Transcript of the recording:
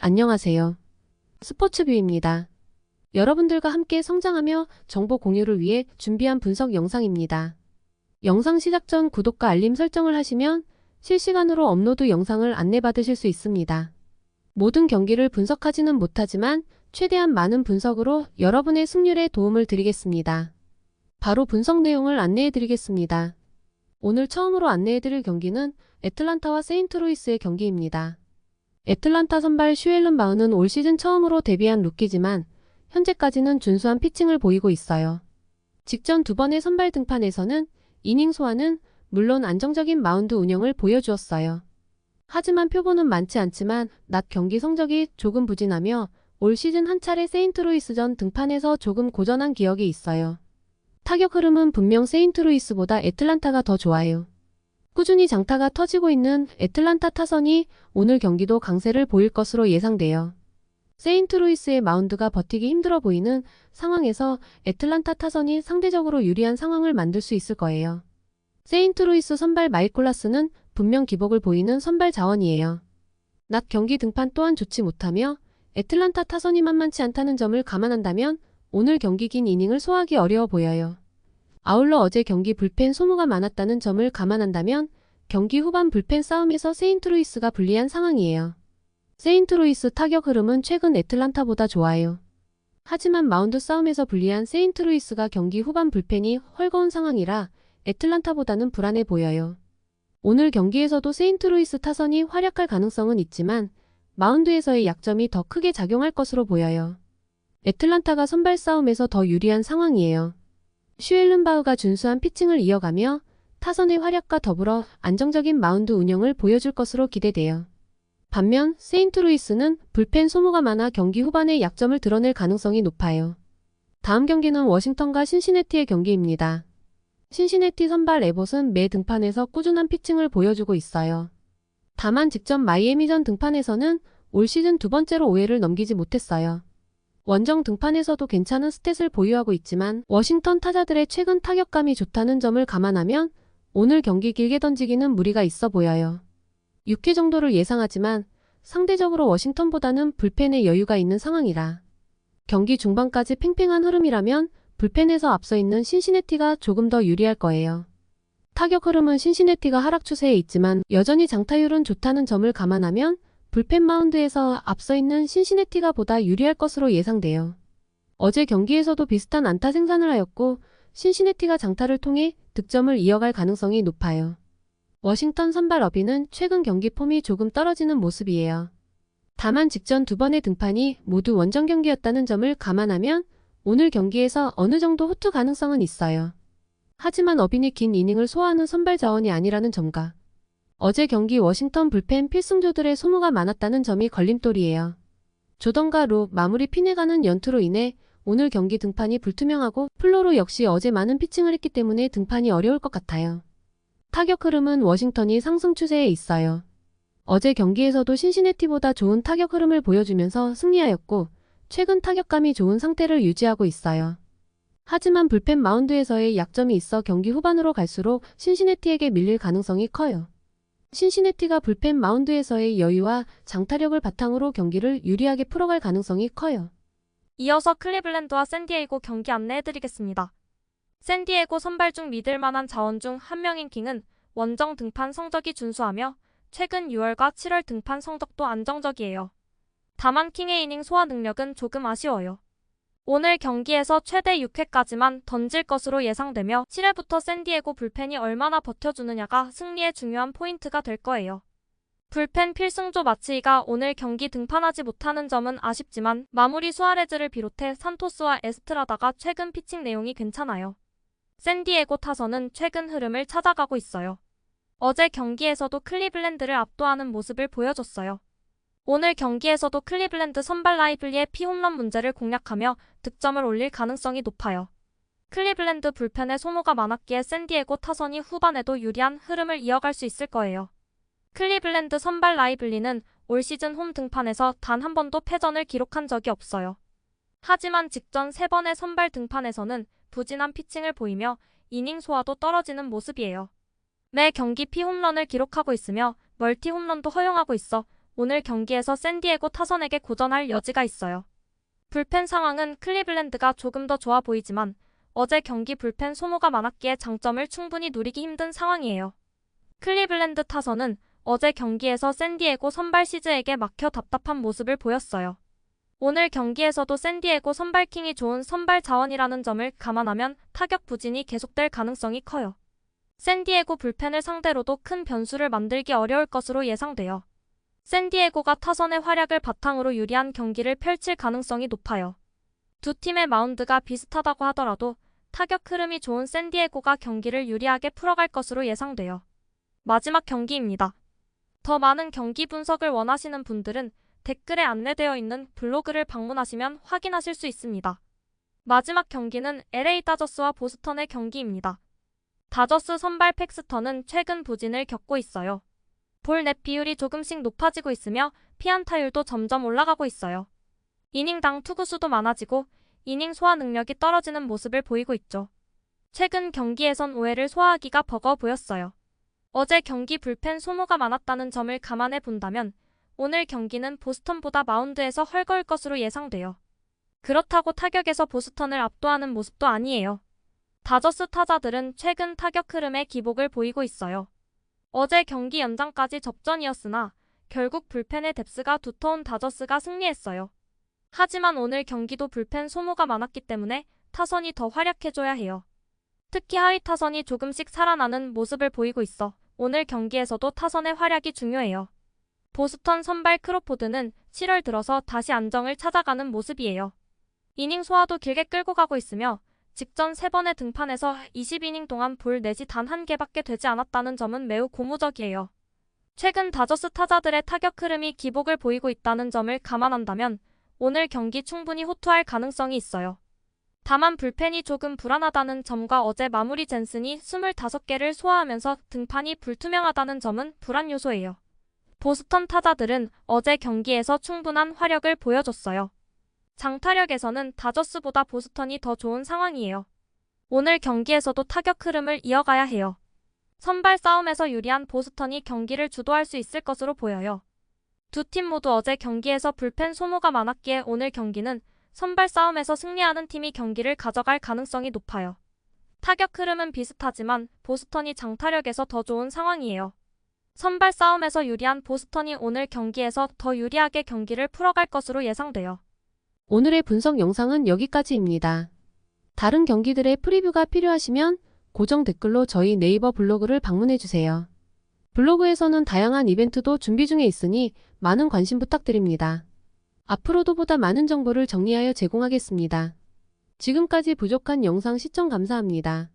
안녕하세요. 스포츠뷰입니다. 여러분들과 함께 성장하며 정보 공유를 위해 준비한 분석 영상입니다. 영상 시작 전 구독과 알림 설정을 하시면 실시간으로 업로드 영상을 안내받으실 수 있습니다. 모든 경기를 분석하지는 못하지만 최대한 많은 분석으로 여러분의 승률에 도움을 드리겠습니다. 바로 분석 내용을 안내해드리겠습니다. 오늘 처음으로 안내해드릴 경기는 애틀란타와 세인트루이스의 경기입니다. 애틀란타 선발 슈엘른 바흐는 올 시즌 처음으로 데뷔한 루키지만 현재까지는 준수한 피칭을 보이고 있어요. 직전 두 번의 선발 등판에서는 이닝 소화는 물론 안정적인 마운드 운영을 보여주었어요. 하지만 표본은 많지 않지만 낮 경기 성적이 조금 부진하며 올 시즌 한 차례 세인트루이스전 등판에서 조금 고전한 기억이 있어요. 타격 흐름은 분명 세인트루이스보다 애틀란타가 더 좋아요. 꾸준히 장타가 터지고 있는 애틀란타 타선이 오늘 경기도 강세를 보일 것으로 예상돼요. 세인트루이스의 마운드가 버티기 힘들어 보이는 상황에서 애틀란타 타선이 상대적으로 유리한 상황을 만들 수 있을 거예요. 세인트루이스 선발 마이콜라스는 분명 기복을 보이는 선발 자원이에요. 낮 경기 등판 또한 좋지 못하며 애틀란타 타선이 만만치 않다는 점을 감안한다면 오늘 경기 긴 이닝을 소화하기 어려워 보여요. 아울러 어제 경기 불펜 소모가 많았다는 점을 감안한다면 경기 후반 불펜 싸움에서 세인트루이스가 불리한 상황이에요. 세인트루이스 타격 흐름은 최근 애틀란타보다 좋아요. 하지만 마운드 싸움에서 불리한 세인트루이스가 경기 후반 불펜이 헐거운 상황이라 애틀란타보다는 불안해 보여요. 오늘 경기에서도 세인트루이스 타선이 활약할 가능성은 있지만 마운드에서의 약점이 더 크게 작용할 것으로 보여요. 애틀란타가 선발 싸움에서 더 유리한 상황이에요. 슈엘른 바흐가 준수한 피칭을 이어가며 타선의 활약과 더불어 안정적인 마운드 운영을 보여줄 것으로 기대돼요. 반면 세인트루이스는 불펜 소모가 많아 경기 후반에 약점을 드러낼 가능성이 높아요. 다음 경기는 워싱턴과 신시내티의 경기입니다. 신시내티 선발 에봇은 매 등판에서 꾸준한 피칭을 보여주고 있어요. 다만 직전 마이애미전 등판에서는 올 시즌 두 번째로 5회를 넘기지 못했어요. 원정 등판에서도 괜찮은 스탯을 보유하고 있지만 워싱턴 타자들의 최근 타격감이 좋다는 점을 감안하면 오늘 경기 길게 던지기는 무리가 있어 보여요. 6회 정도를 예상하지만 상대적으로 워싱턴보다는 불펜에 여유가 있는 상황이라 경기 중반까지 팽팽한 흐름이라면 불펜에서 앞서 있는 신시내티가 조금 더 유리할 거예요. 타격 흐름은 신시내티가 하락 추세에 있지만 여전히 장타율은 좋다는 점을 감안하면 불펜 마운드에서 앞서 있는 신시내티가 보다 유리할 것으로 예상돼요. 어제 경기에서도 비슷한 안타 생산을 하였고 신시내티가 장타를 통해 득점을 이어갈 가능성이 높아요. 워싱턴 선발 어비는 최근 경기 폼이 조금 떨어지는 모습이에요. 다만 직전 두 번의 등판이 모두 원정 경기였다는 점을 감안하면 오늘 경기에서 어느 정도 호투 가능성은 있어요. 하지만 어빈이 긴 이닝을 소화하는 선발 자원이 아니라는 점과 어제 경기 워싱턴 불펜 필승조들의 소모가 많았다는 점이 걸림돌이에요. 조던과 로 마무리 핀해가는 연투로 인해 오늘 경기 등판이 불투명하고 플로로 역시 어제 많은 피칭을 했기 때문에 등판이 어려울 것 같아요. 타격 흐름은 워싱턴이 상승 추세에 있어요. 어제 경기에서도 신시내티보다 좋은 타격 흐름을 보여주면서 승리하였고 최근 타격감이 좋은 상태를 유지하고 있어요. 하지만 불펜 마운드에서의 약점이 있어 경기 후반으로 갈수록 신시내티에게 밀릴 가능성이 커요. 신시내티가 불펜 마운드에서의 여유와 장타력을 바탕으로 경기를 유리하게 풀어갈 가능성이 커요. 이어서 클리블랜드와 샌디에이고 경기 안내해드리겠습니다. 샌디에이고 선발 중 믿을만한 자원 중 한 명인 킹은 원정 등판 성적이 준수하며 최근 6월과 7월 등판 성적도 안정적이에요. 다만 킹의 이닝 소화 능력은 조금 아쉬워요. 오늘 경기에서 최대 6회까지만 던질 것으로 예상되며 7회부터 샌디에고 불펜이 얼마나 버텨주느냐가 승리의 중요한 포인트가 될 거예요. 불펜 필승조 마치이가 오늘 경기 등판하지 못하는 점은 아쉽지만 마무리 수아레즈를 비롯해 산토스와 에스트라다가 최근 피칭 내용이 괜찮아요. 샌디에고 타선은 최근 흐름을 찾아가고 있어요. 어제 경기에서도 클리블랜드를 압도하는 모습을 보여줬어요. 오늘 경기에서도 클리블랜드 선발 라이블리의 피홈런 문제를 공략하며 득점을 올릴 가능성이 높아요. 클리블랜드 불펜에 소모가 많았기에 샌디에고 타선이 후반에도 유리한 흐름을 이어갈 수 있을 거예요. 클리블랜드 선발 라이블리는 올 시즌 홈 등판에서 단 한 번도 패전을 기록한 적이 없어요. 하지만 직전 3번의 선발 등판에서는 부진한 피칭을 보이며 이닝 소화도 떨어지는 모습이에요. 매 경기 피홈런을 기록하고 있으며 멀티 홈런도 허용하고 있어 오늘 경기에서 샌디에고 타선에게 고전할 여지가 있어요. 불펜 상황은 클리블랜드가 조금 더 좋아 보이지만 어제 경기 불펜 소모가 많았기에 장점을 충분히 누리기 힘든 상황이에요. 클리블랜드 타선은 어제 경기에서 샌디에고 선발 시즈에게 막혀 답답한 모습을 보였어요. 오늘 경기에서도 샌디에고 선발킹이 좋은 선발 자원이라는 점을 감안하면 타격 부진이 계속될 가능성이 커요. 샌디에고 불펜을 상대로도 큰 변수를 만들기 어려울 것으로 예상돼요. 샌디에고가 타선의 활약을 바탕으로 유리한 경기를 펼칠 가능성이 높아요. 두 팀의 마운드가 비슷하다고 하더라도 타격 흐름이 좋은 샌디에고가 경기를 유리하게 풀어갈 것으로 예상돼요. 마지막 경기입니다. 더 많은 경기 분석을 원하시는 분들은 댓글에 안내되어 있는 블로그를 방문하시면 확인하실 수 있습니다. 마지막 경기는 LA 다저스와 보스턴의 경기입니다. 다저스 선발 팩스턴은 최근 부진을 겪고 있어요. 볼 넷 비율이 조금씩 높아지고 있으며 피안타율도 점점 올라가고 있어요. 이닝당 투구수도 많아지고 이닝 소화 능력이 떨어지는 모습을 보이고 있죠. 최근 경기에선 오해를 소화하기가 버거워 보였어요. 어제 경기 불펜 소모가 많았다는 점을 감안해 본다면 오늘 경기는 보스턴보다 마운드에서 헐거울 것으로 예상돼요. 그렇다고 타격에서 보스턴을 압도하는 모습도 아니에요. 다저스 타자들은 최근 타격 흐름에 기복을 보이고 있어요. 어제 경기 연장까지 접전이었으나 결국 불펜의 뎁스가 두터운 다저스가 승리했어요. 하지만 오늘 경기도 불펜 소모가 많았기 때문에 타선이 더 활약해줘야 해요. 특히 하위 타선이 조금씩 살아나는 모습을 보이고 있어 오늘 경기에서도 타선의 활약이 중요해요. 보스턴 선발 크로포드는 7월 들어서 다시 안정을 찾아가는 모습이에요. 이닝 소화도 길게 끌고 가고 있으며 직전 3번의 등판에서 20이닝 동안 볼 넷이 단 1개밖에 되지 않았다는 점은 매우 고무적이에요. 최근 다저스 타자들의 타격 흐름이 기복을 보이고 있다는 점을 감안한다면 오늘 경기 충분히 호투할 가능성이 있어요. 다만 불펜이 조금 불안하다는 점과 어제 마무리 젠슨이 25개를 소화하면서 등판이 불투명하다는 점은 불안 요소예요. 보스턴 타자들은 어제 경기에서 충분한 화력을 보여줬어요. 장타력에서는 다저스보다 보스턴이 더 좋은 상황이에요. 오늘 경기에서도 타격 흐름을 이어가야 해요. 선발 싸움에서 유리한 보스턴이 경기를 주도할 수 있을 것으로 보여요. 두 팀 모두 어제 경기에서 불펜 소모가 많았기에 오늘 경기는 선발 싸움에서 승리하는 팀이 경기를 가져갈 가능성이 높아요. 타격 흐름은 비슷하지만 보스턴이 장타력에서 더 좋은 상황이에요. 선발 싸움에서 유리한 보스턴이 오늘 경기에서 더 유리하게 경기를 풀어갈 것으로 예상돼요. 오늘의 분석 영상은 여기까지입니다. 다른 경기들의 프리뷰가 필요하시면 고정 댓글로 저희 네이버 블로그를 방문해주세요. 블로그에서는 다양한 이벤트도 준비 중에 있으니 많은 관심 부탁드립니다. 앞으로도 보다 많은 정보를 정리하여 제공하겠습니다. 지금까지 부족한 영상 시청 감사합니다.